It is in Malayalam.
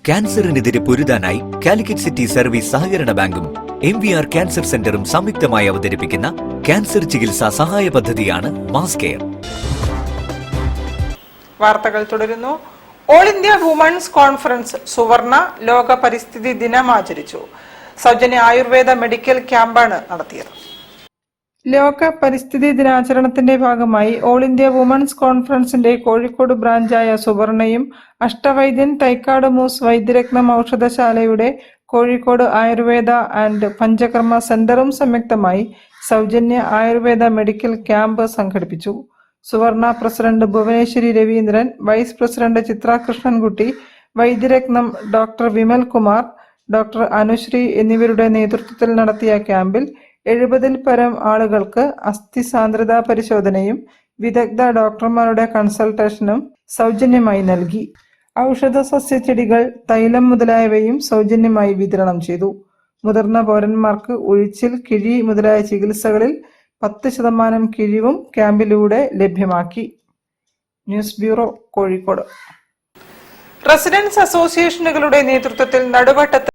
ക്യാൻസറിനെതിരെ പൊരുതാനായി കാലിക്കറ്റ് സിറ്റി സർവീസ് സഹകരണ ബാങ്കും MVR ക്യാൻസർ സെന്ററും സംയുക്തമായി അവതരിപ്പിക്കുന്ന ക്യാൻസർ ചികിത്സാ സഹായ പദ്ധതിയാണ് മാസ് കെയർ. വാർത്തകൾ തുടരുന്നു. ഓൾ ഇന്ത്യ വുമൺസ് കോൺഫറൻസ് സുവർണ ലോക പരിസ്ഥിതി ദിനം ആചരിച്ചു. സൗജന്യ ആയുർവേദ മെഡിക്കൽ ക്യാമ്പാണ് നടത്തിയത്. ലോക പരിസ്ഥിതി ദിനാചരണത്തിന്റെ ഭാഗമായി ഓൾ ഇന്ത്യ വുമൺസ് കോൺഫറൻസിന്റെ കോഴിക്കോട് ബ്രാഞ്ചായ സുവർണയും അഷ്ടവൈദ്യൻ തൈക്കാട് മൂസ് വൈദ്യരത്നം ഔഷധശാലയുടെ കോഴിക്കോട് ആയുർവേദ ആൻഡ് പഞ്ചകർമ്മ സെന്ററും സംയുക്തമായി സൗജന്യ ആയുർവേദ മെഡിക്കൽ ക്യാമ്പ് സംഘടിപ്പിച്ചു. Suvarna president Bhuvaneswari Raveendran, vice president Chitra Krishnankutty, Vaidyaratnam doctor Vimal Kumar, doctor Anusree എന്നിവരുടെ നേതൃത്വത്തിൽ നടത്തിയ ക്യാമ്പിൽ 70-ൽ പരം ആളുകൾക്ക് അസ്ഥി സാന്ദ്രതാ പരിശോധനയും വിദഗ്ധ ഡോക്ടർമാരുടെ കൺസൾട്ടേഷനും സൗജന്യമായി നൽകി. ഔഷധ സസ്യച്ചെടികൾ, തൈലം മുതലായവയും സൗജന്യമായി വിതരണം ചെയ്തു. മുതിർന്ന പൗരന്മാർക്ക് ഉഴിച്ചിൽ, കിഴി മുതലായ ചികിത്സകളിൽ 10% കിഴിവും ക്യാമ്പിലൂടെ ലഭ്യമാക്കി. News bureau, Kozhikode. റെസിഡൻസ് അസോസിയേഷനുകളുടെ നേതൃത്വത്തിൽ നടുവട്ടത്ത്